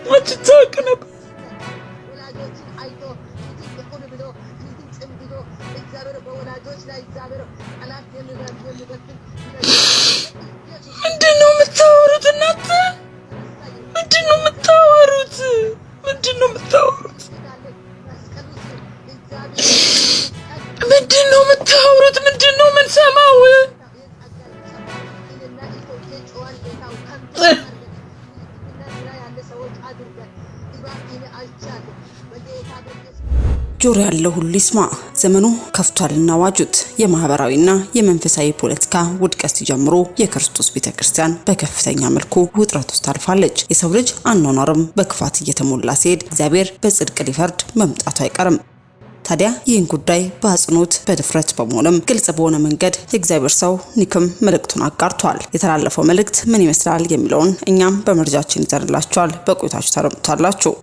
መች ታውቅ ነበር? ምንድነው የምታወሩት እናንተ? ምንድነው የምታወሩት? ምንድነው የምታወሩት? ምንድነው የምታወሩት? ምንድነው የምንሰማው? ጆሮ ያለው ሁሉ ይስማ። ዘመኑ ከፍቷልና ዋጁት። የማህበራዊና የመንፈሳዊ ፖለቲካ ውድቀት ሲጀምሩ የክርስቶስ ቤተክርስቲያን በከፍተኛ መልኩ ውጥረት ውስጥ አልፋለች። የሰው ልጅ አኗኗርም በክፋት እየተሞላ ሲሄድ እግዚአብሔር በጽድቅ ሊፈርድ መምጣቱ አይቀርም። ታዲያ ይህን ጉዳይ በአጽንኦት በድፍረት በመሆንም ግልጽ በሆነ መንገድ የእግዚአብሔር ሰው ኒክም መልእክቱን አጋርቷል። የተላለፈው መልእክት ምን ይመስላል የሚለውን እኛም በመረጃችን ይዘንላችኋል። በቆይታችሁ ታደምጡታላችሁ።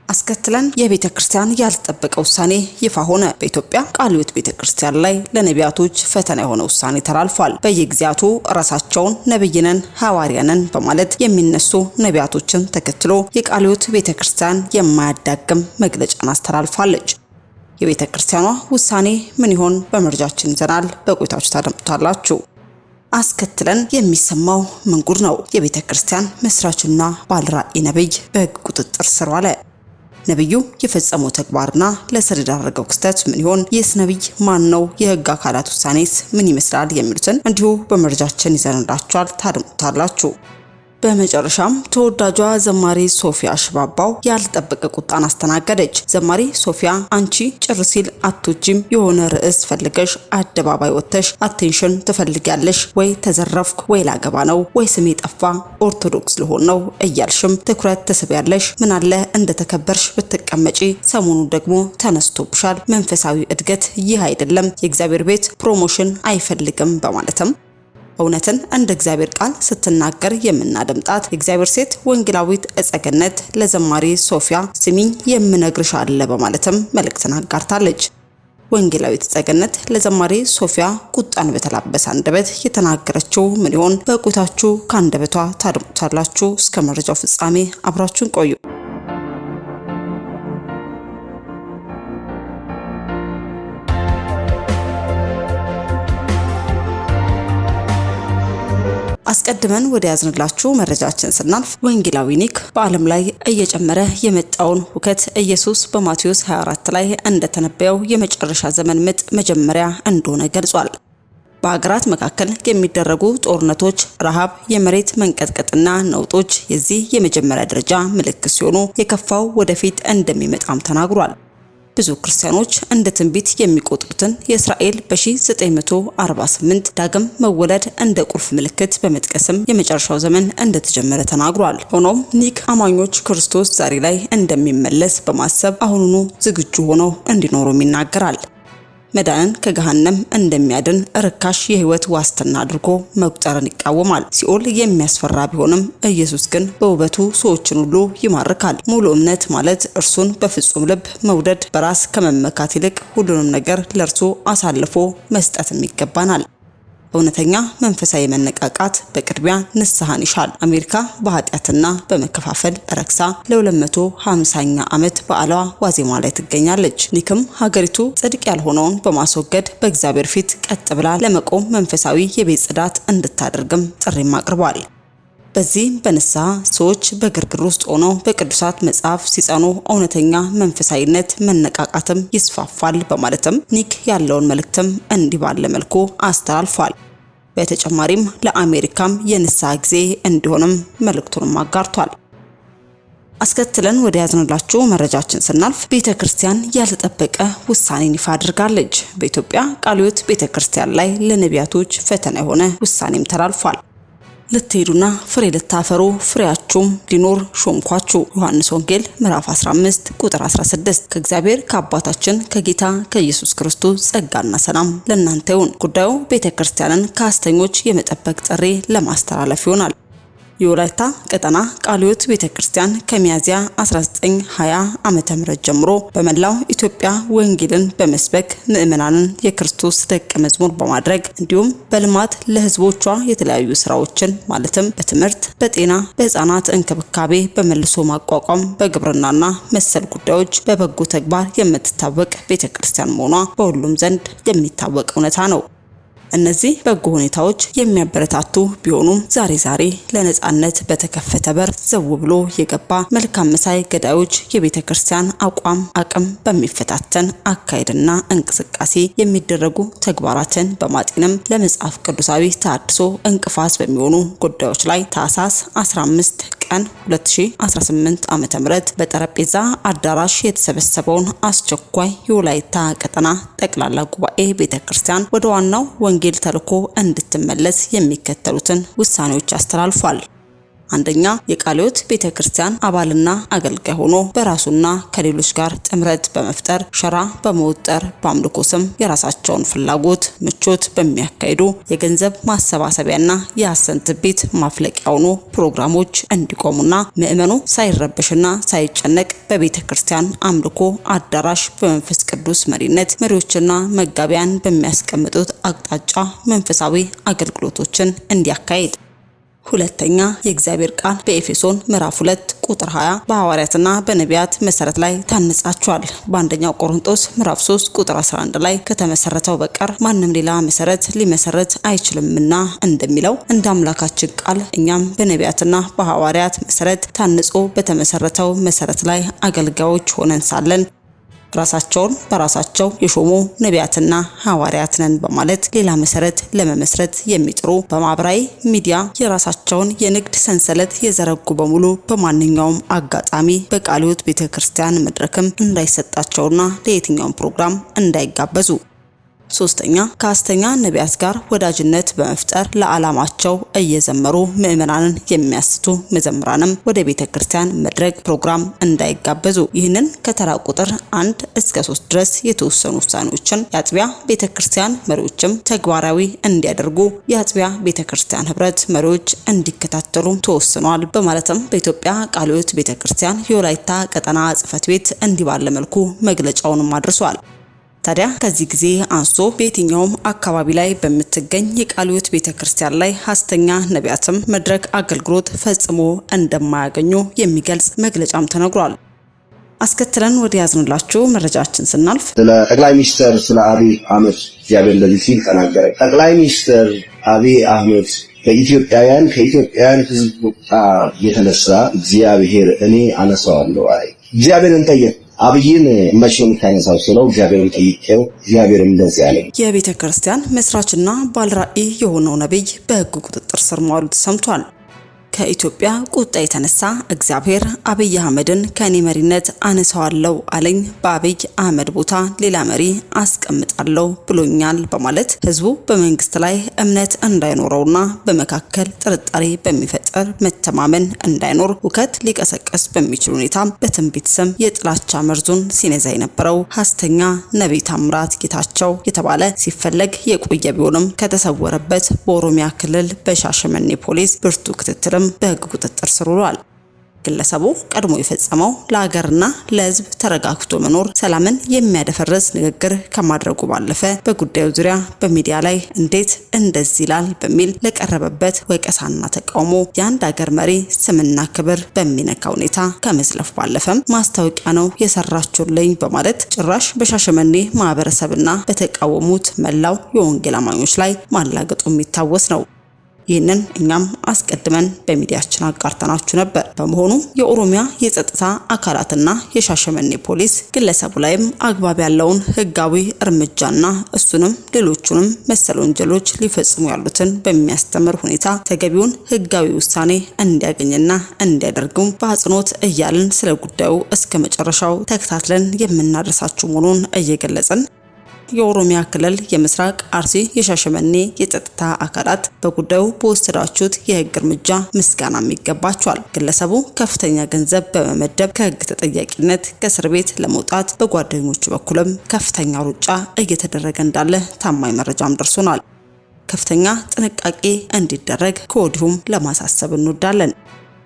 አስከትለን የቤተክርስቲያን ያልተጠበቀ ውሳኔ ይፋ ሆነ። በኢትዮጵያ ቃለ ሕይወት ቤተክርስቲያን ላይ ለነቢያቶች ፈተና የሆነ ውሳኔ ተላልፏል። በየጊዜያቱ ራሳቸውን ነብይነን ሐዋርያንን በማለት የሚነሱ ነቢያቶችን ተከትሎ የቃለ ሕይወት ቤተክርስቲያን የማያዳግም መግለጫን አስተላልፋለች። የቤተክርስቲያኗ ውሳኔ ምን ይሆን? በመረጃችን ይዘናል። በቆይታችሁ ታደምጡታላችሁ። አስከትለን የሚሰማው ምን ጉድ ነው? የቤተክርስቲያን መስራችና ባለራዕይ ነብይ በሕግ ቁጥጥር ስር ዋለ። ነብዩ የፈጸመው ተግባርና ለእስር የዳረገው ክስተት ምን ይሆን? ይህስ ነብይ ማን ነው? የሕግ አካላት ውሳኔስ ምን ይመስላል? የሚሉትን እንዲሁ በመረጃችን ይዘንላችኋል። ታደምጡታላችሁ። በመጨረሻም ተወዳጇ ዘማሪ ሶፊያ ሽባባው ያልተጠበቀ ቁጣን አስተናገደች። ዘማሪ ሶፊያ አንቺ ጭር ሲል አትወጂም የሆነ ርዕስ ፈልገሽ አደባባይ ወጥተሽ አቴንሽን ትፈልጊያለሽ ወይ ተዘረፍኩ ወይ ላገባ ነው ወይ ስሜ ጠፋ ኦርቶዶክስ ልሆን ነው እያልሽም ትኩረት ትስቢያለሽ። ምን አለ እንደተከበርሽ ብትቀመጪ። ሰሞኑ ደግሞ ተነስቶብሻል መንፈሳዊ እድገት ይህ አይደለም፣ የእግዚአብሔር ቤት ፕሮሞሽን አይፈልግም በማለትም እውነትን እንደ እግዚአብሔር ቃል ስትናገር የምናደምጣት የእግዚአብሔር ሴት ወንጌላዊት እጸገነት ለዘማሪ ሶፊያ ስሚኝ የምነግርሽ አለ በማለትም መልእክትን አጋርታለች። ወንጌላዊት እጸገነት ለዘማሪ ሶፊያ ቁጣን በተላበሰ አንደበት የተናገረችው ምን ይሆን? በቆይታችሁ ከአንደበቷ ታደምጡታላችሁ። እስከ መረጃው ፍጻሜ አብራችሁን ቆዩ። አስቀድመን ወደ ያዝንላችሁ መረጃችን ስናልፍ ወንጌላዊ ኒክ በዓለም ላይ እየጨመረ የመጣውን ሁከት ኢየሱስ በማቴዎስ 24 ላይ እንደተነበየው የመጨረሻ ዘመን ምጥ መጀመሪያ እንደሆነ ገልጿል። በአገራት መካከል የሚደረጉ ጦርነቶች፣ ረሃብ፣ የመሬት መንቀጥቀጥና ነውጦች የዚህ የመጀመሪያ ደረጃ ምልክት ሲሆኑ የከፋው ወደፊት እንደሚመጣም ተናግሯል። ብዙ ክርስቲያኖች እንደ ትንቢት የሚቆጥሩትን የእስራኤል በ1948 ዳግም መወለድ እንደ ቁልፍ ምልክት በመጥቀስም የመጨረሻው ዘመን እንደተጀመረ ተናግሯል። ሆኖም ኒክ አማኞች ክርስቶስ ዛሬ ላይ እንደሚመለስ በማሰብ አሁኑኑ ዝግጁ ሆነው እንዲኖሩም ይናገራል። መዳንን ከገሃነም እንደሚያድን ርካሽ የህይወት ዋስትና አድርጎ መቁጠርን ይቃወማል። ሲኦል የሚያስፈራ ቢሆንም ኢየሱስ ግን በውበቱ ሰዎችን ሁሉ ይማርካል። ሙሉ እምነት ማለት እርሱን በፍጹም ልብ መውደድ፣ በራስ ከመመካት ይልቅ ሁሉንም ነገር ለእርሱ አሳልፎ መስጠትም ይገባናል። እውነተኛ መንፈሳዊ መነቃቃት በቅድሚያ ንስሐን ይሻል። አሜሪካ በኃጢአትና በመከፋፈል ረክሳ ለ250ኛ ዓመት በዓሏ ዋዜማ ላይ ትገኛለች። ኒክም ሀገሪቱ ጽድቅ ያልሆነውን በማስወገድ በእግዚአብሔር ፊት ቀጥ ብላ ለመቆም መንፈሳዊ የቤት ጽዳት እንድታደርግም ጥሪም አቅርቧል። በዚህ በንስሐ ሰዎች በግርግር ውስጥ ሆነው በቅዱሳት መጽሐፍ ሲጸኑ እውነተኛ መንፈሳዊነት መነቃቃትም ይስፋፋል በማለትም ኒክ ያለውን መልእክትም እንዲህ ባለ መልኩ አስተላልፏል። በተጨማሪም ለአሜሪካም የንስሐ ጊዜ እንዲሆንም መልእክቱንም አጋርቷል። አስከትለን ወደ ያዝንላችሁ መረጃችን ስናልፍ ቤተክርስቲያን ያልተጠበቀ ውሳኔን ይፋ አድርጋለች። በኢትዮጵያ ቃለ ሕይወት ቤተክርስቲያን ላይ ለነቢያቶች ፈተና የሆነ ውሳኔም ተላልፏል። ልትሄዱና ፍሬ ልታፈሩ ፍሬያችሁም ሊኖር ሾምኳችሁ። ዮሐንስ ወንጌል ምዕራፍ 15 ቁጥር 16። ከእግዚአብሔር ከአባታችን ከጌታ ከኢየሱስ ክርስቶስ ጸጋና ሰላም ለእናንተ ይሁን። ጉዳዩ ቤተክርስቲያንን ከሐሰተኞች የመጠበቅ ጥሪ ለማስተላለፍ ይሆናል። የወላይታ ቀጠና ቃለ ሕይወት ቤተክርስቲያን ከሚያዝያ 1920 ዓመተ ምህረት ጀምሮ በመላው ኢትዮጵያ ወንጌልን በመስበክ ምዕመናንን የክርስቶስ ደቀ መዝሙር በማድረግ እንዲሁም በልማት ለህዝቦቿ የተለያዩ ስራዎችን ማለትም በትምህርት፣ በጤና፣ በህፃናት እንክብካቤ፣ በመልሶ ማቋቋም፣ በግብርናና መሰል ጉዳዮች በበጎ ተግባር የምትታወቅ ቤተክርስቲያን መሆኗ በሁሉም ዘንድ የሚታወቅ እውነታ ነው። እነዚህ በጎ ሁኔታዎች የሚያበረታቱ ቢሆኑም ዛሬ ለነጻነት በተከፈተ በር ዘው ብሎ የገባ መልካም መሳይ ገዳዮች የቤተክርስቲያን አቅም በሚፈታተን አካሄድና እንቅስቃሴ የሚደረጉ ተግባራትን በማጤንም ለመጽሐፍ ቅዱሳዊ ተሐድሶ እንቅፋት በሚሆኑ ጉዳዮች ላይ ታኅሳስ 15 ቀን 2018 ዓመተ ምህረት በጠረጴዛ አዳራሽ የተሰበሰበውን አስቸኳይ የወላይታ ቀጠና ጠቅላላ ጉባኤ ቤተክርስቲያን ወደ ዋናው ወንጌል ተልዕኮ እንድትመለስ የሚከተሉትን ውሳኔዎች አስተላልፏል። አንደኛ፣ የቃለ ሕይወት ቤተክርስቲያን አባልና አገልጋይ ሆኖ በራሱና ከሌሎች ጋር ጥምረት በመፍጠር ሸራ በመወጠር በአምልኮ ስም የራሳቸውን ፍላጎት ምቾት በሚያካሂዱ የገንዘብ ማሰባሰቢያና የሐሰት ትንቢት ማፍለቂያ ሆኑ ፕሮግራሞች እንዲቆሙና ምዕመኑ ሳይረበሽና ሳይጨነቅ በቤተክርስቲያን አምልኮ አዳራሽ በመንፈስ ቅዱስ መሪነት መሪዎችና መጋቢያን በሚያስቀምጡት አቅጣጫ መንፈሳዊ አገልግሎቶችን እንዲያካሂድ። ሁለተኛ፣ የእግዚአብሔር ቃል በኤፌሶን ምዕራፍ 2 ቁጥር 20 በሐዋርያትና በነቢያት መሰረት ላይ ታንጻችኋል፣ በአንደኛው ቆሮንቶስ ምዕራፍ 3 ቁጥር 11 ላይ ከተመሰረተው በቀር ማንም ሌላ መሰረት ሊመሰረት አይችልምና እንደሚለው እንደ አምላካችን ቃል እኛም በነቢያትና በሐዋርያት መሰረት ታንጾ በተመሰረተው መሰረት ላይ አገልጋዮች ሆነን ሳለን ራሳቸውን በራሳቸው የሾሙ ነቢያትና ሐዋርያት ነን በማለት ሌላ መሰረት ለመመስረት የሚጥሩ በማህበራዊ ሚዲያ የራሳቸውን የንግድ ሰንሰለት የዘረጉ በሙሉ በማንኛውም አጋጣሚ በቃለ ሕይወት ቤተክርስቲያን መድረክም እንዳይሰጣቸውና ለየትኛውም ፕሮግራም እንዳይጋበዙ። ሶስተኛ፣ ከሐሰተኛ ነቢያት ጋር ወዳጅነት በመፍጠር ለዓላማቸው እየዘመሩ ምዕመናንን የሚያስቱ መዘምራንም ወደ ቤተክርስቲያን መድረክ ፕሮግራም እንዳይጋበዙ። ይህንን ከተራ ቁጥር 1 እስከ 3 ድረስ የተወሰኑ ውሳኔዎችን የአጥቢያ ቤተክርስቲያን መሪዎችም ተግባራዊ እንዲያደርጉ የአጥቢያ ቤተክርስቲያን ህብረት መሪዎች እንዲከታተሉ ተወስኗል በማለትም በኢትዮጵያ ቃለ ሕይወት ቤተክርስቲያን የወላይታ ቀጠና ጽሕፈት ቤት እንዲህ ባለ መልኩ መግለጫውን አድርሷል። ታዲያ ከዚህ ጊዜ አንስቶ በየትኛውም አካባቢ ላይ በምትገኝ የቃለ ሕይወት ቤተክርስቲያን ላይ ሐሰተኛ ነቢያትም መድረክ አገልግሎት ፈጽሞ እንደማያገኙ የሚገልጽ መግለጫም ተነግሯል። አስከትለን ወደ ያዝንላችሁ መረጃችን ስናልፍ ስለ ጠቅላይ ሚኒስትር ስለ አብይ አህመድ እግዚአብሔር እንደዚህ ሲል ተናገረ። ጠቅላይ ሚኒስትር አብይ አህመድ ከኢትዮጵያውያን ህዝብ ቁጣ የተነሳ እግዚአብሔር እኔ አነሳዋለሁ አለ። እግዚአብሔርን ጠየቅ አብይን መቼም ታነሳው ስለው እግዚአብሔርን ጠይቄው እግዚአብሔርም እንደዚህ አለ። የቤተ ክርስቲያን መስራችና ባለራዕይ የሆነው ነብይ በሕግ ቁጥጥር ስር መዋሉ ተሰምቷል። ከኢትዮጵያ ቁጣ የተነሳ እግዚአብሔር አብይ አህመድን ከኔ መሪነት አነሳዋለሁ አለኝ፣ በአብይ አህመድ ቦታ ሌላ መሪ አስቀምጣለሁ ብሎኛል በማለት ህዝቡ በመንግስት ላይ እምነት እንዳይኖረውና በመካከል ጥርጣሬ በሚፈጠር መተማመን እንዳይኖር ሁከት ሊቀሰቀስ በሚችል ሁኔታ በትንቢት ስም የጥላቻ መርዙን ሲነዛ የነበረው ሐሰተኛ ነቢይ ታምራት ጌታቸው የተባለ ሲፈለግ የቆየ ቢሆንም ከተሰወረበት በኦሮሚያ ክልል በሻሸመኔ ፖሊስ ብርቱ ክትትል በሕግ ቁጥጥር ስር ውሏል። ግለሰቡ ቀድሞ የፈጸመው ለሀገርና ለህዝብ ተረጋግቶ መኖር ሰላምን የሚያደፈርስ ንግግር ከማድረጉ ባለፈ በጉዳዩ ዙሪያ በሚዲያ ላይ እንዴት እንደዚህ ይላል በሚል ለቀረበበት ወቀሳና ተቃውሞ የአንድ ሀገር መሪ ስምና ክብር በሚነካ ሁኔታ ከመዝለፍ ባለፈም ማስታወቂያ ነው የሰራችሁልኝ በማለት ጭራሽ በሻሸመኔ ማህበረሰብና በተቃወሙት መላው የወንጌል አማኞች ላይ ማላገጡ የሚታወስ ነው። ይህንን እኛም አስቀድመን በሚዲያችን አጋርተናችሁ ነበር። በመሆኑ የኦሮሚያ የጸጥታ አካላትና የሻሸመኔ ፖሊስ ግለሰቡ ላይም አግባብ ያለውን ህጋዊ እርምጃና እሱንም ሌሎቹንም መሰል ወንጀሎች ሊፈጽሙ ያሉትን በሚያስተምር ሁኔታ ተገቢውን ህጋዊ ውሳኔ እንዲያገኝና እንዲያደርጉም በአጽንኦት እያልን ስለ ጉዳዩ እስከ መጨረሻው ተከታትለን የምናደርሳችሁ መሆኑን እየገለጽን የኦሮሚያ ክልል የምስራቅ አርሲ የሻሸመኔ የጸጥታ አካላት በጉዳዩ በወሰዳችሁት የህግ እርምጃ ምስጋና ይገባቸዋል። ግለሰቡ ከፍተኛ ገንዘብ በመመደብ ከህግ ተጠያቂነት ከእስር ቤት ለመውጣት በጓደኞቹ በኩልም ከፍተኛ ሩጫ እየተደረገ እንዳለ ታማኝ መረጃም ደርሶናል። ከፍተኛ ጥንቃቄ እንዲደረግ ከወዲሁም ለማሳሰብ እንወዳለን።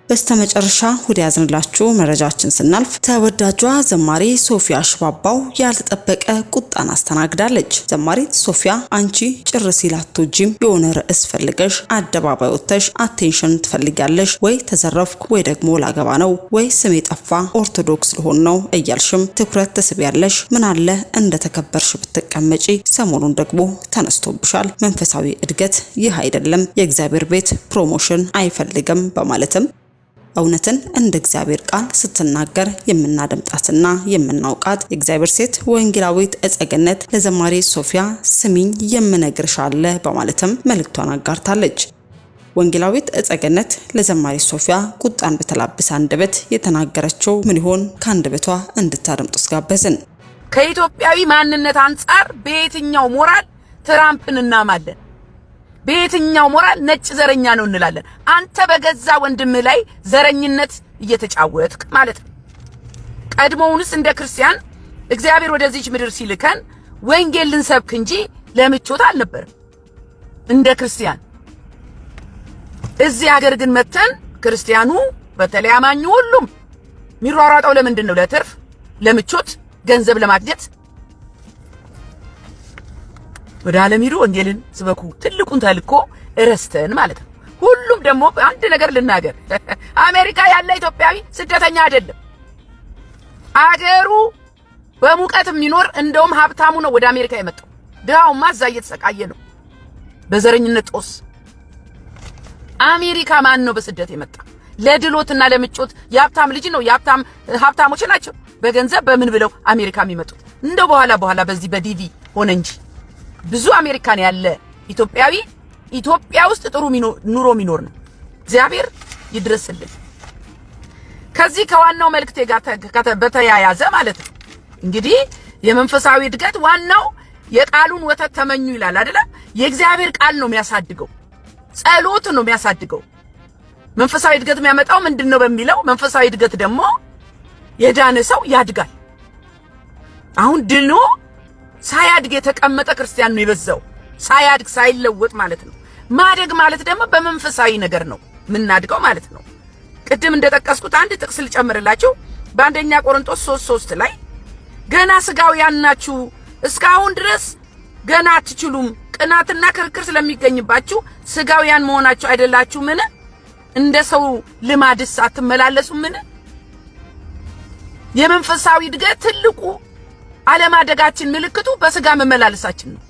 በስተመጨረሻ ወደ ያዝንላችሁ መረጃችን ስናልፍ ተወዳጇ ዘማሪ ሶፊያ ሽባባው ያልተጠበቀ ቁጣን አስተናግዳለች። ዘማሪት ሶፊያ አንቺ ጭር ሲል አትወጂም፣ የሆነ ርዕስ ፈልገሽ አደባባይ ወጥተሽ አቴንሽን ትፈልጊያለሽ፣ ወይ ተዘረፍኩ፣ ወይ ደግሞ ላገባ ነው፣ ወይ ስሜ ጠፋ፣ ኦርቶዶክስ ልሆን ነው እያልሽም ትኩረት ትስቢያለሽ። ምን አለ እንደተከበርሽ ብትቀመጪ፣ ሰሞኑን ደግሞ ተነስቶብሻል። መንፈሳዊ እድገት ይህ አይደለም፣ የእግዚአብሔር ቤት ፕሮሞሽን አይፈልግም በማለትም እውነትን እንደ እግዚአብሔር ቃል ስትናገር የምናደምጣትና የምናውቃት የእግዚአብሔር ሴት ወንጌላዊት እጸገነት ለዘማሪ ሶፊያ ስሚኝ የምነግርሽ አለ በማለትም መልእክቷን አጋርታለች። ወንጌላዊት እጸገነት ለዘማሪ ሶፊያ ቁጣን በተላበሰ አንደበት የተናገረችው ምን ይሆን? ከአንደበቷ እንድታደምጡ ስጋበዝን። ከኢትዮጵያዊ ማንነት አንጻር በየትኛው ሞራል ትራምፕን እናማለን? በየትኛው ሞራል ነጭ ዘረኛ ነው እንላለን? አንተ በገዛ ወንድም ላይ ዘረኝነት እየተጫወትክ ማለት ነው። ቀድሞውንስ እንደ ክርስቲያን እግዚአብሔር ወደዚች ምድር ሲልከን ወንጌል ልንሰብክ እንጂ ለምቾት አልነበረም። እንደ ክርስቲያን እዚህ ሀገር ግን መተን ክርስቲያኑ በተለይ አማኙ ሁሉም የሚሯሯጠው ለምንድን ነው? ለትርፍ፣ ለምቾት፣ ገንዘብ ለማግኘት። ወደ ዓለም ሂዱ ወንጌልን ስበኩ ትልቁን ተልኮ እረስተን ማለት ነው። ሁሉም ደግሞ አንድ ነገር ልናገር፣ አሜሪካ ያለ ኢትዮጵያዊ ስደተኛ አይደለም። አገሩ በሙቀት የሚኖር እንደውም ሀብታሙ ነው ወደ አሜሪካ የመጣው። ድሃውማ እዛ እየተሰቃየ ነው በዘረኝነት ጦስ። አሜሪካ ማን ነው በስደት የመጣ? ለድሎትና ለምቾት የሀብታም ልጅ ነው። ሀብታሞች ናቸው በገንዘብ በምን ብለው አሜሪካ የሚመጡት። እንደው በኋላ በዚህ በዲቪ ሆነ እንጂ ብዙ አሜሪካን ያለ ኢትዮጵያዊ ኢትዮጵያ ውስጥ ጥሩ ኑሮ የሚኖር ነው። እግዚአብሔር ይድረስልን። ከዚህ ከዋናው መልእክቴ ጋር በተያያዘ ማለት ነው እንግዲህ የመንፈሳዊ እድገት ዋናው የቃሉን ወተት ተመኙ ይላል አይደለ? የእግዚአብሔር ቃል ነው የሚያሳድገው፣ ጸሎት ነው የሚያሳድገው። መንፈሳዊ እድገት የሚያመጣው ምንድነው በሚለው መንፈሳዊ እድገት ደግሞ የዳነ ሰው ያድጋል። አሁን ድኖ ሳያድግ የተቀመጠ ክርስቲያን ነው የበዛው። ሳያድግ ሳይለወጥ ማለት ነው። ማደግ ማለት ደግሞ በመንፈሳዊ ነገር ነው ምናድገው ማለት ነው። ቅድም እንደጠቀስኩት አንድ ጥቅስ ልጨምርላችሁ። በአንደኛ ቆሮንቶስ 3:3 ላይ ገና ስጋውያን ናችሁ፣ እስካሁን ድረስ ገና አትችሉም፣ ቅናትና ክርክር ስለሚገኝባችሁ ስጋውያን መሆናችሁ አይደላችሁ ምን? እንደ ሰው ልማድስ አትመላለሱምን? የመንፈሳዊ እድገት ትልቁ አለማደጋችን ምልክቱ በስጋ መመላለሳችን ነው።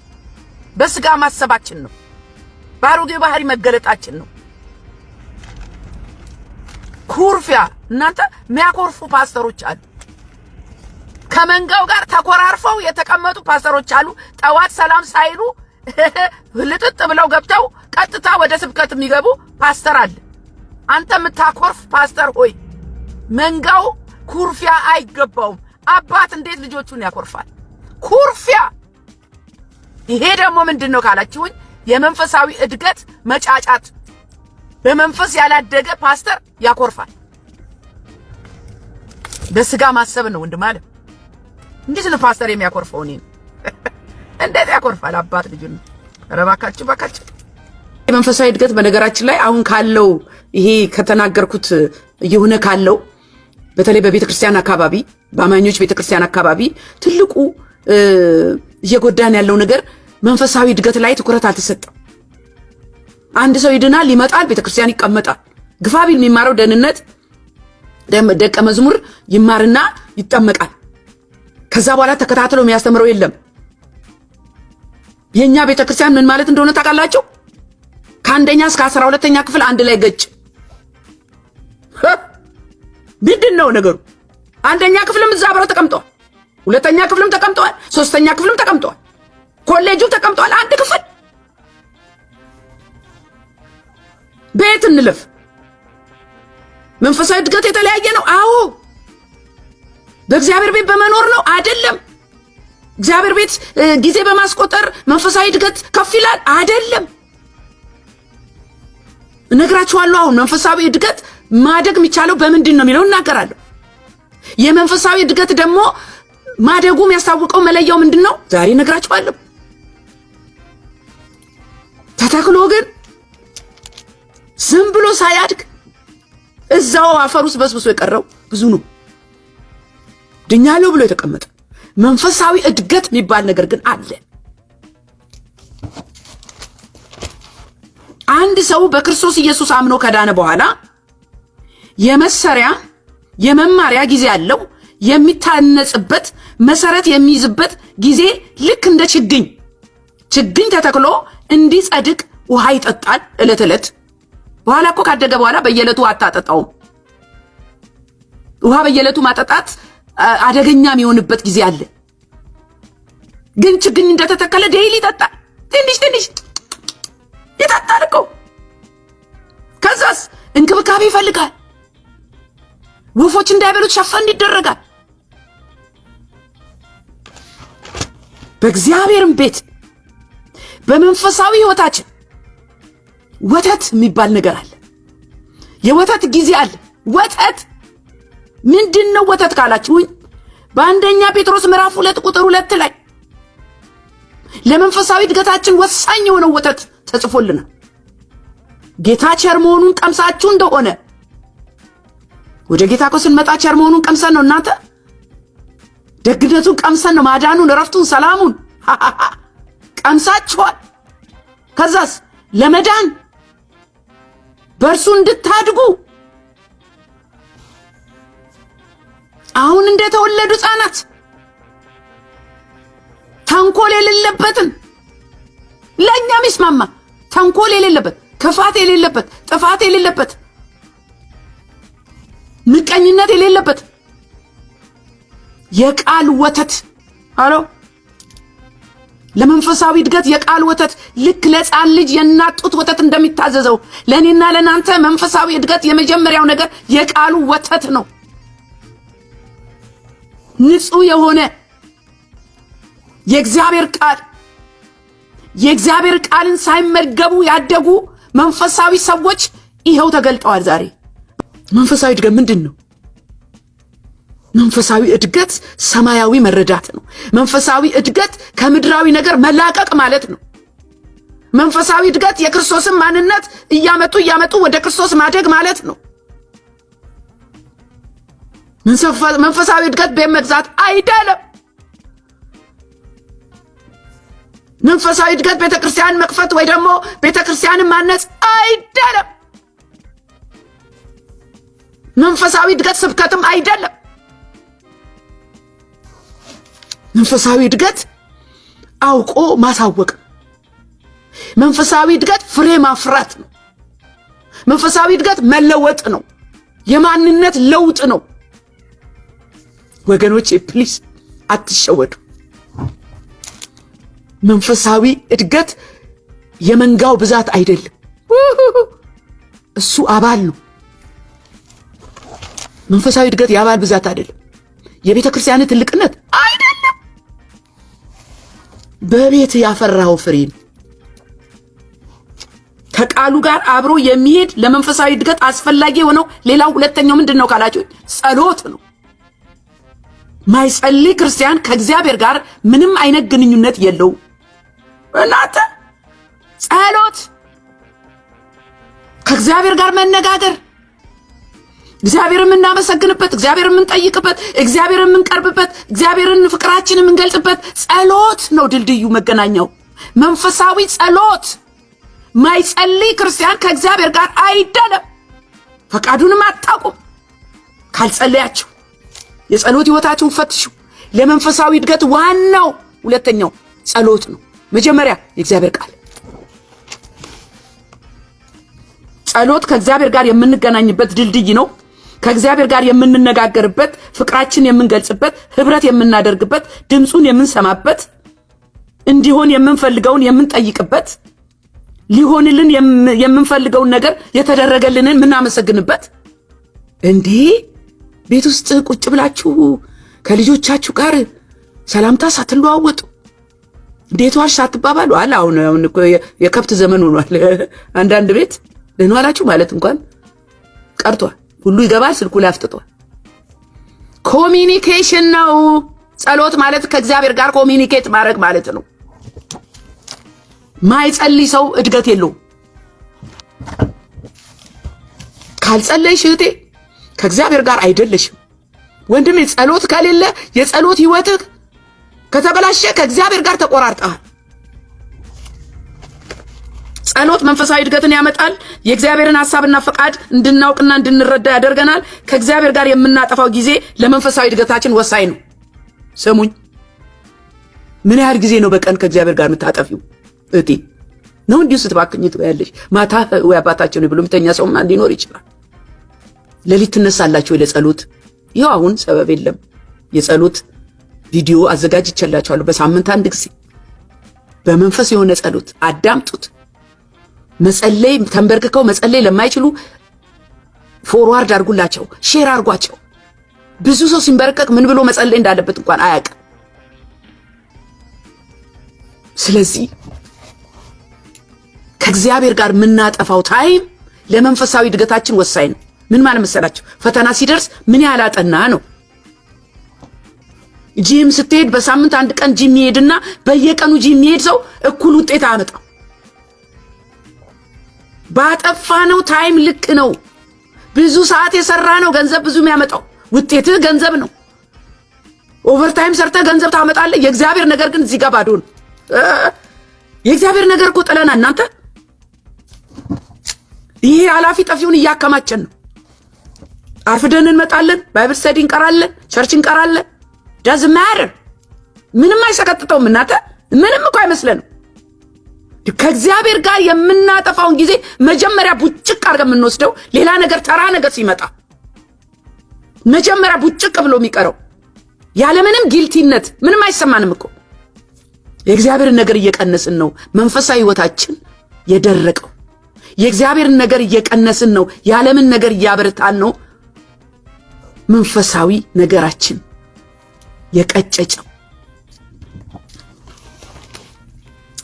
በስጋ ማሰባችን ነው። ባሮጌ ባህሪ መገለጣችን ነው። ኩርፊያ እናንተ የሚያኮርፉ ፓስተሮች አሉ። ከመንጋው ጋር ተኮራርፈው የተቀመጡ ፓስተሮች አሉ። ጠዋት ሰላም ሳይሉ ልጥጥ ብለው ገብተው ቀጥታ ወደ ስብከት የሚገቡ ፓስተር አለ። አንተ የምታኮርፍ ፓስተር ሆይ መንጋው ኩርፊያ አይገባውም። አባት እንዴት ልጆቹን ያኮርፋል? ኩርፊያ። ይሄ ደግሞ ምንድነው ካላችሁኝ የመንፈሳዊ እድገት መጫጫት። በመንፈስ ያላደገ ፓስተር ያኮርፋል። በስጋ ማሰብ ነው ወንድም ማለት። እንዴት ነው ፓስተር የሚያኮርፈው? እኔ እንዴት ያኮርፋል አባት ልጁን? ኧረ እባካችሁ። የመንፈሳዊ እድገት በነገራችን ላይ አሁን ካለው ይሄ ከተናገርኩት የሆነ ካለው በተለይ በቤተክርስቲያን አካባቢ በአማኞች ቤተክርስቲያን አካባቢ ትልቁ እየጎዳን ያለው ነገር መንፈሳዊ እድገት ላይ ትኩረት አልተሰጠም። አንድ ሰው ይድናል፣ ይመጣል፣ ቤተክርስቲያን ይቀመጣል። ግፋቢል የሚማረው ደህንነት ደቀ መዝሙር ይማርና ይጠመቃል። ከዛ በኋላ ተከታትሎ የሚያስተምረው የለም። የኛ ቤተክርስቲያን ምን ማለት እንደሆነ ታውቃላችሁ? ከአንደኛ እስከ 12ኛ ክፍል አንድ ላይ ገጭ። ምንድነው ነገሩ? አንደኛ ክፍልም እዛ አብረው ተቀምጠዋል፣ ሁለተኛ ክፍልም ተቀምጠዋል፣ ሶስተኛ ክፍልም ተቀምጠዋል፣ ኮሌጁም ተቀምጠዋል። አንድ ክፍል ቤት እንለፍ። መንፈሳዊ እድገት የተለያየ ነው። አዎ በእግዚአብሔር ቤት በመኖር ነው አይደለም። እግዚአብሔር ቤት ጊዜ በማስቆጠር መንፈሳዊ እድገት ከፍ ይላል አይደለም። እነግራችኋለሁ። አሁን መንፈሳዊ እድገት ማደግ የሚቻለው በምንድን ነው የሚለው እናገራለሁ። የመንፈሳዊ እድገት ደግሞ ማደጉ የሚያስታውቀው መለያው ምንድነው? ዛሬ እነግራችኋለሁ። ተተክሎ ግን ዝም ብሎ ሳያድግ እዛው አፈር ውስጥ በስብሶ የቀረው ብዙ ነው። ድኛለሁ ብሎ የተቀመጠ መንፈሳዊ እድገት የሚባል ነገር ግን አለ። አንድ ሰው በክርስቶስ ኢየሱስ አምኖ ከዳነ በኋላ የመማሪያ ጊዜ ያለው የሚታነጽበት መሰረት የሚይዝበት ጊዜ ልክ እንደ ችግኝ ተተክሎ እንዲጸድቅ ውሃ ይጠጣል ዕለት ዕለት። በኋላ እኮ ካደገ በኋላ በየዕለቱ አታጠጣውም። ውሃ በየዕለቱ ማጠጣት አደገኛ የሚሆንበት ጊዜ አለ። ግን ችግኝ እንደተተከለ ዴይሊ ይጠጣል። ትንሽ ይጠጣል እኮ። ከዛስ እንክብካቤ ይፈልጋል። ወፎች እንዳይበሉት ሸፈን ይደረጋል። በእግዚአብሔርም ቤት በመንፈሳዊ ሕይወታችን ወተት የሚባል ነገር አለ። የወተት ጊዜ አለ። ወተት ምንድነው? ወተት ካላችሁኝ በአንደኛ ጴጥሮስ ምዕራፍ 2 ቁጥር 2 ላይ ለመንፈሳዊ እድገታችን ወሳኝ የሆነው ወተት ተጽፎልናል። ጌታ ቸር መሆኑን ቀምሳችሁ እንደሆነ ወደ ጌታ እኮ ስንመጣ ቸር መሆኑን ቀምሰን ነው። እናንተ ደግነቱን ቀምሰን ነው። ማዳኑን፣ እረፍቱን፣ ሰላሙን ቀምሳችኋል። ከዛስ ለመዳን በእርሱ እንድታድጉ አሁን እንደተወለዱ ሕፃናት ተንኮል የሌለበትን ለእኛም ይስማማ ተንኮል የሌለበት፣ ክፋት የሌለበት፣ ጥፋት የሌለበት፣ ምቀኝነት የሌለበት የቃል ወተት አሎ ለመንፈሳዊ እድገት የቃል ወተት ልክ ለሕፃን ልጅ የእናት ጡት ወተት እንደሚታዘዘው ለእኔና ለእናንተ መንፈሳዊ እድገት የመጀመሪያው ነገር የቃሉ ወተት ነው። ንጹህ የሆነ የእግዚአብሔር ቃልን ሳይመገቡ ያደጉ መንፈሳዊ ሰዎች ይኸው ተገልጠዋል ዛሬ። መንፈሳዊ እድገት ምንድን ነው? መንፈሳዊ እድገት ሰማያዊ መረዳት ነው። መንፈሳዊ እድገት ከምድራዊ ነገር መላቀቅ ማለት ነው። መንፈሳዊ እድገት የክርስቶስን ማንነት እያመጡ ወደ ክርስቶስ ማደግ ማለት ነው። መንፈሳዊ እድገት ቤት መግዛት አይደለም። መንፈሳዊ እድገት ቤተክርስቲያን መክፈት ወይ ደግሞ ቤተክርስቲያንን ማነጽ አይደለም። መንፈሳዊ እድገት ስብከትም አይደለም። መንፈሳዊ እድገት አውቆ ማሳወቅ። መንፈሳዊ እድገት ፍሬ ማፍራት ነው። መንፈሳዊ እድገት መለወጥ ነው። የማንነት ለውጥ ነው። ወገኖቼ ፕሊዝ አትሸወዱ። መንፈሳዊ እድገት የመንጋው ብዛት አይደለም። እሱ አባል ነው። መንፈሳዊ እድገት የአባል ብዛት አይደለም። የቤተ ክርስቲያን ትልቅነት አይደለም። በቤት ያፈራው ፍሬ ከቃሉ ጋር አብሮ የሚሄድ ለመንፈሳዊ እድገት አስፈላጊ የሆነው ሌላው ሁለተኛው ምንድነው ካላችሁ ጸሎት ነው። ማይጸልይ ክርስቲያን ከእግዚአብሔር ጋር ምንም አይነት ግንኙነት የለውም። እናንተ ጸሎት ከእግዚአብሔር ጋር መነጋገር፣ እግዚአብሔርን የምናመሰግንበት፣ እግዚአብሔርን የምንጠይቅበት፣ እግዚአብሔርን የምንቀርብበት፣ እግዚአብሔርን ፍቅራችንን የምንገልጽበት ጸሎት ነው ድልድዩ፣ መገናኛው መንፈሳዊ ጸሎት። ማይጸልይ ክርስቲያን ከእግዚአብሔር ጋር አይደለም። ፈቃዱንም አታውቁም ካልጸለያችሁ። የጸሎት ሕይወታችሁን ፈትሹ። ለመንፈሳዊ እድገት ዋናው ሁለተኛው ጸሎት ነው። መጀመሪያ የእግዚአብሔር ቃል። ጸሎት ከእግዚአብሔር ጋር የምንገናኝበት ድልድይ ነው። ከእግዚአብሔር ጋር የምንነጋገርበት፣ ፍቅራችን የምንገልጽበት፣ ህብረት የምናደርግበት፣ ድምፁን የምንሰማበት፣ እንዲሆን የምንፈልገውን የምንጠይቅበት፣ ሊሆንልን የምንፈልገውን ነገር የተደረገልንን የምናመሰግንበት። እንዴ ቤት ውስጥ ቁጭ ብላችሁ ከልጆቻችሁ ጋር ሰላምታ ሳትለዋወጡ እንዴት ዋልሽ ሳትባባሉ አለ። አሁን እኮ የከብት ዘመን ሆኗል። አንዳንድ ቤት ደህና ዋላችሁ ማለት እንኳን ቀርቷል። ሁሉ ይገባል ስልኩ ላይ አፍጥጧል። ኮሚኒኬሽን ነው ጸሎት ማለት። ከእግዚአብሔር ጋር ኮሚኒኬት ማድረግ ማለት ነው። ማይጸልይ ሰው እድገት የለውም። ካልጸለይሽ እህቴ ከእግዚአብሔር ጋር አይደለሽም። ወንድሜ ጸሎት ከሌለ የጸሎት ህይወትህ ከተበላሸ ከእግዚአብሔር ጋር ተቆራርጠሃል። ጸሎት መንፈሳዊ እድገትን ያመጣል። የእግዚአብሔርን ሐሳብና ፈቃድ እንድናውቅና እንድንረዳ ያደርገናል። ከእግዚአብሔር ጋር የምናጠፋው ጊዜ ለመንፈሳዊ እድገታችን ወሳኝ ነው። ስሙኝ፣ ምን ያህል ጊዜ ነው በቀን ከእግዚአብሔር ጋር የምታጠፊው እህቴ? ነው እንዲሁ ስትባክኝ ትያለሽ። ማታ ወይ አባታቸው ነው ብሎ ምተኛ ሰውማ ሊኖር ይችላል። ሌሊት ትነሳላችሁ ለጸሎት። ይኸው አሁን ሰበብ የለም የጸሎት ቪዲዮ አዘጋጅቼላችኋለሁ። በሳምንት አንድ ጊዜ በመንፈስ የሆነ ጸሎት አዳምጡት። መጸለይ ተንበርክከው መጸለይ ለማይችሉ ፎርዋርድ አድርጉላቸው፣ ሼር አድርጓቸው። ብዙ ሰው ሲንበረከክ ምን ብሎ መጸለይ እንዳለበት እንኳን አያውቅም። ስለዚህ ከእግዚአብሔር ጋር የምናጠፋው ታይም ለመንፈሳዊ እድገታችን ወሳኝ ነው። ምን ማለት መሰላችሁ? ፈተና ሲደርስ ምን ያህል አጠና ነው። ጂም ስትሄድ በሳምንት አንድ ቀን ጂም ይሄድና በየቀኑ ጂም ይሄድ ሰው እኩል ውጤት አያመጣም። ባጠፋነው ታይም ልክ ነው። ብዙ ሰዓት የሰራ ነው ገንዘብ ብዙ የሚያመጣው፣ ውጤትህ ገንዘብ ነው። ኦቨርታይም ሰርተ ገንዘብ ታመጣለህ። የእግዚአብሔር ነገር ግን እዚህ ጋር ባዶ ነው። የእግዚአብሔር ነገር እኮ ጥለና እናንተ ይሄ ኃላፊ ጠፊውን እያከማቸን ነው። አርፍደን እንመጣለን፣ ባይብል ስተዲ እንቀራለን፣ ቸርች እንቀራለን። doesn't matter ምንም አይሰቀጥተውም። እናንተ ምንም እኮ አይመስለንም። ከእግዚአብሔር ጋር የምናጠፋውን ጊዜ መጀመሪያ ቡጭቅ አድርገን የምንወስደው ሌላ ነገር ተራ ነገር ሲመጣ መጀመሪያ ቡጭቅ ብሎ የሚቀረው ያለምንም ጊልቲነት ምንም አይሰማንም እኮ። የእግዚአብሔርን ነገር እየቀነስን ነው መንፈሳዊ ህይወታችን የደረቀው። የእግዚአብሔርን ነገር እየቀነስን ነው ያለምን ነገር እያበረታን ነው መንፈሳዊ ነገራችን የቀጨጨው።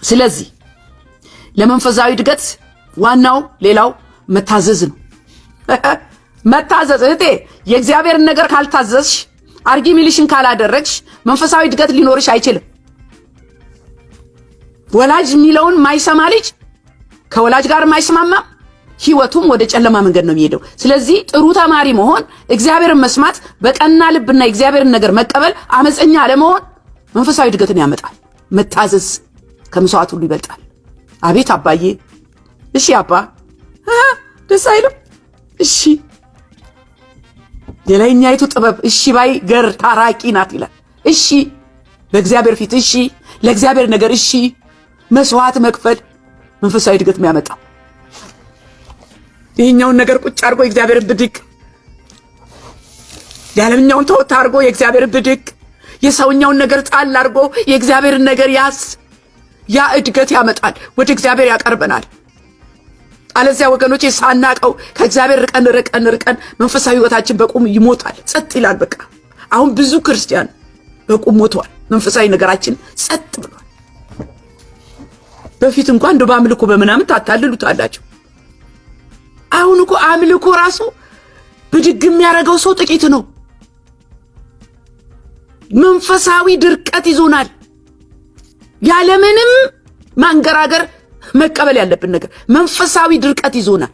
ስለዚህ ለመንፈሳዊ እድገት ዋናው ሌላው መታዘዝ ነው። መታዘዝ እህቴ፣ የእግዚአብሔርን ነገር ካልታዘዝሽ፣ አርጊ ሚልሽን ካላደረግሽ መንፈሳዊ እድገት ሊኖርሽ አይችልም። ወላጅ የሚለውን ማይሰማ ልጅ ከወላጅ ጋር ማይስማማ ህይወቱም ወደ ጨለማ መንገድ ነው የሚሄደው። ስለዚህ ጥሩ ተማሪ መሆን፣ እግዚአብሔርን መስማት፣ በቀና ልብና የእግዚአብሔርን ነገር መቀበል፣ አመፀኛ አለመሆን መንፈሳዊ እድገትን ያመጣል። መታዘዝ ከመስዋዕት ሁሉ ይበልጣል። አቤት አባዬ፣ እሺ አባ፣ ደስ አይልም? እሺ የላይኛይቱ ጥበብ እሺ ባይ ገር ታራቂ ናት ይላል። እሺ በእግዚአብሔር ፊት እሺ፣ ለእግዚአብሔር ነገር እሺ፣ መስዋዕት መክፈል መንፈሳዊ እድገት የሚያመጣው። ይህኛውን ነገር ቁጭ አድርጎ የእግዚአብሔርን ብድግ፣ ያለኛውን ተወት አድርጎ የእግዚአብሔርን ብድግ፣ የሰውኛውን ነገር ጣል አድርጎ የእግዚአብሔርን ነገር ያዝ። ያ እድገት ያመጣል፣ ወደ እግዚአብሔር ያቀርበናል። አለዚያ ወገኖቼ ሳናቀው ከእግዚአብሔር ርቀን መንፈሳዊ ህይወታችን በቁም ይሞታል፣ ጸጥ ይላል። በቃ አሁን ብዙ ክርስቲያን በቁም ሞቷል። መንፈሳዊ ነገራችን ጸጥ ብሏል። በፊት እንኳን እንደው በአምልኮ በምናምን ታታልሉታላችሁ። አሁን እኮ አምልኮ ራሱ ብድግ የሚያደርገው ሰው ጥቂት ነው። መንፈሳዊ ድርቀት ይዞናል። ያለምንም ማንገራገር መቀበል ያለብን ነገር መንፈሳዊ ድርቀት ይዞናል።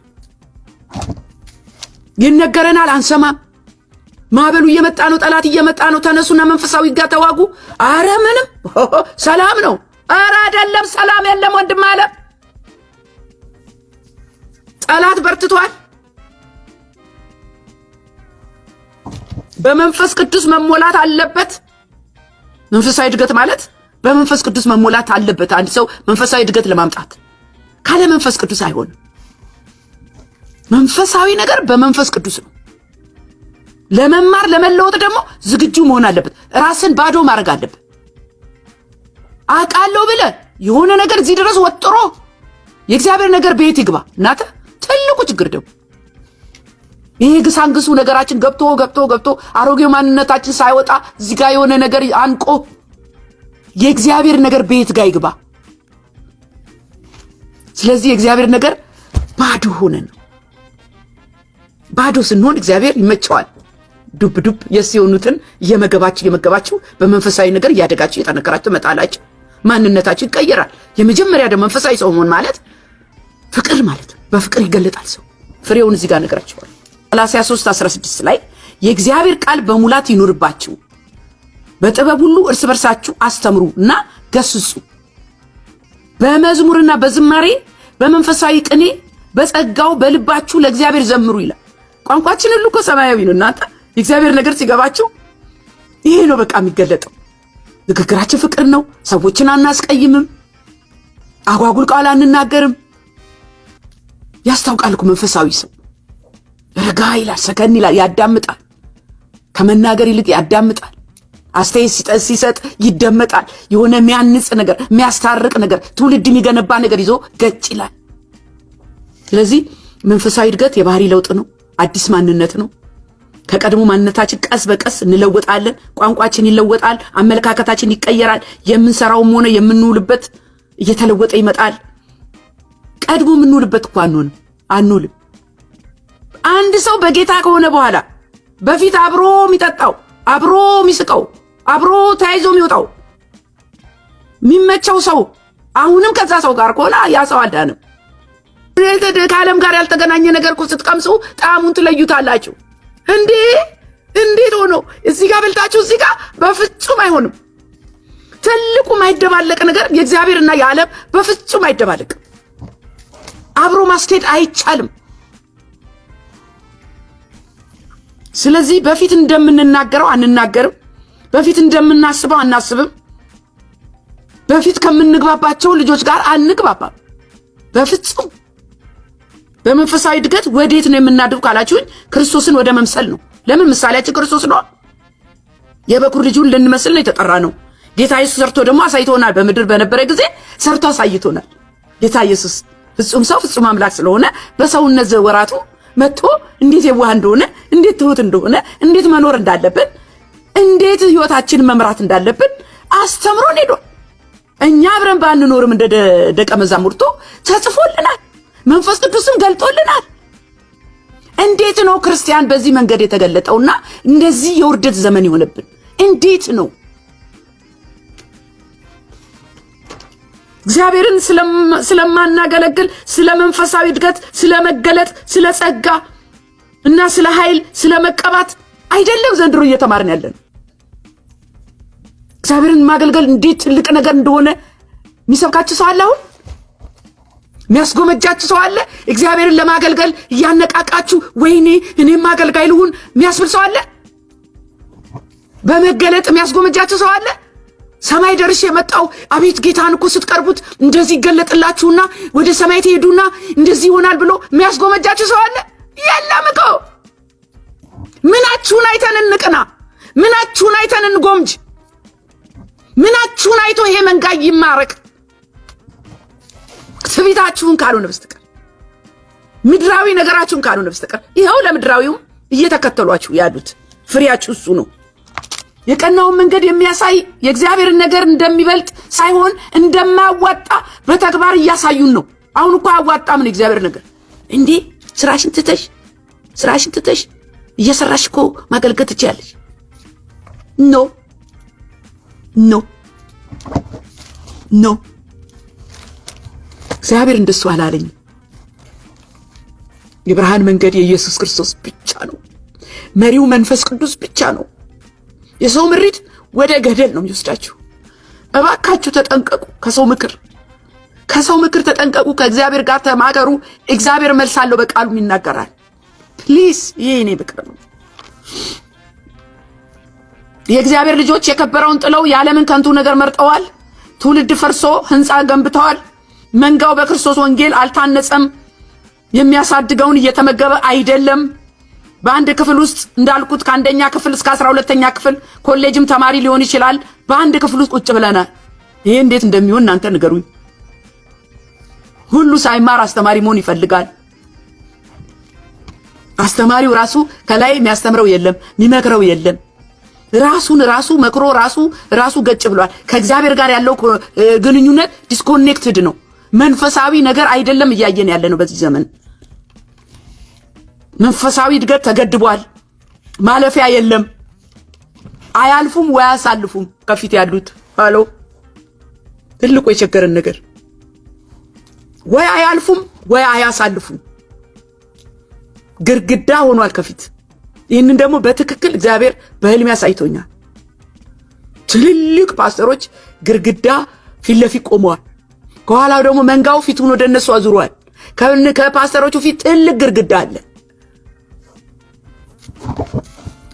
ይነገረናል፣ አንሰማም። ማዕበሉ እየመጣ ነው፣ ጠላት እየመጣ ነው፣ ተነሱና መንፈሳዊ ጋር ተዋጉ። አረ ምንም ሰላም ነው። አረ አይደለም፣ ሰላም የለም ወንድም አለ። ጠላት በርትቷል። በመንፈስ ቅዱስ መሞላት አለበት። መንፈሳዊ እድገት ማለት በመንፈስ ቅዱስ መሞላት አለበት። አንድ ሰው መንፈሳዊ እድገት ለማምጣት ካለ መንፈስ ቅዱስ አይሆንም። መንፈሳዊ ነገር በመንፈስ ቅዱስ ነው። ለመማር ለመለወጥ ደግሞ ዝግጁ መሆን አለበት። ራስን ባዶ ማድረግ አለበት። አቃለው ብለ የሆነ ነገር እዚህ ድረስ ወጥሮ የእግዚአብሔር ነገር ቤት ይግባ። እናተ ትልቁ ችግር ደግሞ ይሄ ግሳንግሱ ነገራችን ገብቶ አሮጌው ማንነታችን ሳይወጣ እዚህ ጋር የሆነ ነገር አንቆ የእግዚአብሔር ነገር ቤት ጋር ይግባ። ስለዚህ የእግዚአብሔር ነገር ባዶ ሆነን ነው። ባዶ ስንሆን እግዚአብሔር ይመቸዋል። ዱብ የሲሆኑትን እየመገባችሁ በመንፈሳዊ ነገር እያደጋችሁ እየጠነከራችሁ መጣላችሁ። ማንነታችን ይቀየራል። የመጀመሪያ ደግሞ መንፈሳዊ ሰው መሆን ማለት ፍቅር ማለት ነው። በፍቅር ይገለጣል ሰው። ፍሬውን እዚህ ጋር ነግራችኋለሁ። ገላትያ 3:16 ላይ የእግዚአብሔር ቃል በሙላት ይኑርባችሁ፣ በጥበብ ሁሉ እርስ በርሳችሁ አስተምሩ እና ገስጹ፣ በመዝሙርና በዝማሬ በመንፈሳዊ ቅኔ በጸጋው በልባችሁ ለእግዚአብሔር ዘምሩ ይላል። ቋንቋችን ሁሉ እኮ ሰማያዊ ነው እናንተ። የእግዚአብሔር ነገር ሲገባችሁ ይሄ ነው በቃ የሚገለጠው። ንግግራችን ፍቅር ነው። ሰዎችን አናስቀይምም፣ አጓጉል ቃል አንናገርም። ያስታውቃል እኮ መንፈሳዊ ሰው ረጋ ይላል፣ ሰከን ይላል፣ ያዳምጣል። ከመናገር ይልቅ ያዳምጣል። አስተያየት ሲሰጥ ይደመጣል። የሆነ የሚያንጽ ነገር፣ የሚያስታርቅ ነገር፣ ትውልድ የሚገነባ ነገር ይዞ ገጭ ይላል። ስለዚህ መንፈሳዊ እድገት የባህሪ ለውጥ ነው፣ አዲስ ማንነት ነው። ከቀድሞ ማንነታችን ቀስ በቀስ እንለወጣለን። ቋንቋችን ይለወጣል፣ አመለካከታችን ይቀየራል። የምንሰራውም ሆነ የምንውልበት እየተለወጠ ይመጣል። ቀድሞ የምንውልበት እኮ አንውልም። አንድ ሰው በጌታ ከሆነ በኋላ በፊት አብሮ የሚጠጣው፣ አብሮ የሚስቀው፣ አብሮ ተያይዞ የሚወጣው የሚመቸው ሰው አሁንም ከዛ ሰው ጋር ከሆነ ያ ሰው አዳነም። ከዓለም ጋር ያልተገናኘ ነገር እኮ ስትቀምሱ ጣዕሙን ትለዩታላችሁ። እንዴት ሆኖ እዚህ ጋር በልታችሁ እዚህ ጋር በፍጹም አይሆንም። ትልቁ ማይደባለቅ ነገር የእግዚአብሔርና የዓለም በፍጹም አይደባለቅም። አብሮ ማስኬድ አይቻልም። ስለዚህ በፊት እንደምንናገረው አንናገርም፣ በፊት እንደምናስበው አናስብም፣ በፊት ከምንግባባቸው ልጆች ጋር አንግባባም በፍጹም። በመንፈሳዊ እድገት ወዴት ነው የምናድግ ካላችሁኝ ክርስቶስን ወደ መምሰል ነው። ለምን? ምሳሌያችን ክርስቶስ ነው። የበኩር ልጁን ልንመስል ነው የተጠራ ነው። ጌታ ኢየሱስ ሰርቶ ደግሞ አሳይቶናል። በምድር በነበረ ጊዜ ሰርቶ አሳይቶናል። ጌታ ኢየሱስ ፍጹም ሰው ፍጹም አምላክ ስለሆነ በሰውነት ዘወራቱ መጥቶ እንዴት የዋህ እንደሆነ፣ እንዴት ትሁት እንደሆነ፣ እንዴት መኖር እንዳለብን፣ እንዴት ህይወታችንን መምራት እንዳለብን አስተምሮን ሄዷል። እኛ አብረን ባንኖርም እንደ ደቀ መዛሙርቱ ተጽፎልናል። መንፈስ ቅዱስም ገልጦልናል። እንዴት ነው ክርስቲያን በዚህ መንገድ የተገለጠውና እንደዚህ የውርደት ዘመን ይሆነብን? እንዴት ነው? እግዚአብሔርን ስለማናገለግል ስለ መንፈሳዊ እድገት፣ ስለ መገለጥ፣ ስለ ጸጋ እና ስለ ኃይል፣ ስለ መቀባት አይደለም ዘንድሮ እየተማርን ያለን። እግዚአብሔርን ማገልገል እንዴት ትልቅ ነገር እንደሆነ የሚሰብካችሁ ሰው አለ? አሁን የሚያስጎመጃችሁ ሰው አለ? እግዚአብሔርን ለማገልገል እያነቃቃችሁ ወይኔ እኔም አገልጋይ ልሁን የሚያስብል ሰው አለ? በመገለጥ የሚያስጎመጃችሁ ሰው አለ? ሰማይ ደርሼ የመጣው አቤት ጌታን እኮ ስትቀርቡት እንደዚህ ይገለጥላችሁና ወደ ሰማይ ትሄዱና እንደዚህ ይሆናል ብሎ የሚያስጎመጃችሁ ሰው አለ? የለም እኮ። ምናችሁን አይተን እንቅና? ምናችሁን አይተን እንጎምጅ? ምናችሁን አይቶ ይሄ መንጋ ይማረክ? ትዕቢታችሁን ካልሆነ በስተቀር፣ ምድራዊ ነገራችሁን ካልሆነ በስተቀር ይኸው ለምድራዊውም እየተከተሏችሁ ያሉት ፍሬያችሁ እሱ ነው። የቀናውን መንገድ የሚያሳይ የእግዚአብሔርን ነገር እንደሚበልጥ ሳይሆን እንደማያዋጣ በተግባር እያሳዩን ነው። አሁን እኮ አያዋጣም ነው የእግዚአብሔር ነገር። እንዴ ስራሽን ትተሽ እየሰራሽ እኮ ማገልገል ትችያለሽ። ኖ እግዚአብሔር እንደሱ አላለኝ። የብርሃን መንገድ የኢየሱስ ክርስቶስ ብቻ ነው። መሪው መንፈስ ቅዱስ ብቻ ነው። የሰው ምሪት ወደ ገደል ነው የሚወስዳችሁ። እባካችሁ ተጠንቀቁ። ከሰው ምክር ተጠንቀቁ። ከእግዚአብሔር ጋር ተማከሩ። እግዚአብሔር መልስ አለው፣ በቃሉ ይናገራል። ፕሊዝ ይሄ እኔ ምክር ነው። የእግዚአብሔር ልጆች የከበረውን ጥለው የዓለምን ከንቱ ነገር መርጠዋል። ትውልድ ፈርሶ ህንፃ ገንብተዋል። መንጋው በክርስቶስ ወንጌል አልታነጸም። የሚያሳድገውን እየተመገበ አይደለም። በአንድ ክፍል ውስጥ እንዳልኩት ከአንደኛ ክፍል እስከ 12ኛ ክፍል ኮሌጅም ተማሪ ሊሆን ይችላል። በአንድ ክፍል ውስጥ ቁጭ ብለናል። ይሄ እንዴት እንደሚሆን እናንተ ንገሩኝ። ሁሉ ሳይማር አስተማሪ መሆን ይፈልጋል። አስተማሪው ራሱ ከላይ የሚያስተምረው የለም፣ የሚመክረው የለም። ራሱ መክሮ ራሱ ገጭ ብሏል። ከእግዚአብሔር ጋር ያለው ግንኙነት ዲስኮኔክትድ ነው። መንፈሳዊ ነገር አይደለም እያየን ያለ ነው በዚህ ዘመን። መንፈሳዊ እድገት ተገድቧል። ማለፊያ የለም። አያልፉም ወይ አያሳልፉም ከፊት ያሉት። ሃሎ ትልቁ የቸገረን ነገር ወይ አያልፉም ወይ አያሳልፉም። ግርግዳ ሆኗል ከፊት። ይህንን ደግሞ በትክክል እግዚአብሔር በህልም ያሳይቶኛል። ትልልቅ ፓስተሮች ግርግዳ ፊት ለፊት ቆመዋል። ከኋላው ደግሞ መንጋው ፊቱን ወደ እነሱ አዙሯል። ከፓስተሮቹ ፊት ትልቅ ግርግዳ አለ።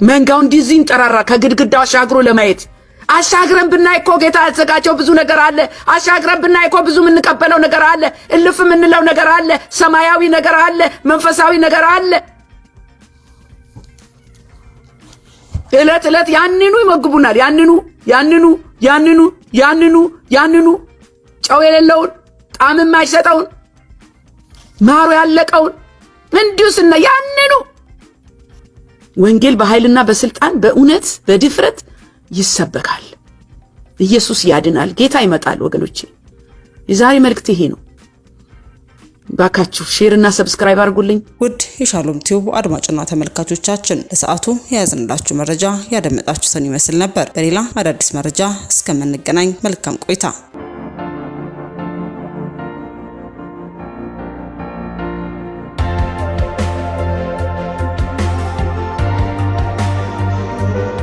መንጋው እንዲህ እንጠራራ ከግድግዳው አሻግሮ ለማየት። አሻግረን ብናይ እኮ ጌታ ያዘጋጀው ብዙ ነገር አለ። አሻግረን ብናይ እኮ ብዙ የምንቀበለው ነገር አለ። እልፍ የምንለው ነገር አለ። ሰማያዊ ነገር አለ። መንፈሳዊ ነገር አለ። እለት ያንኑ ይመግቡናል። ያንኑ ጨው የሌለውን ጣዕም የማይሰጠውን ማሩ ያለቀውን እንዲሁ ስና ያንኑ ወንጌል በኃይልና በስልጣን በእውነት በድፍረት ይሰበካል። ኢየሱስ ያድናል። ጌታ ይመጣል ወገኖቼ። የዛሬ መልእክት ይሄ ነው። ባካችሁ ሼር እና ሰብስክራይብ አድርጉልኝ። ውድ የሻሎም ቲዩብ አድማጭና ተመልካቾቻችን ለሰዓቱ የያዝንላችሁ መረጃ ያደመጣችሁትን ይመስል ነበር። በሌላ አዳዲስ መረጃ እስከምንገናኝ መልካም ቆይታ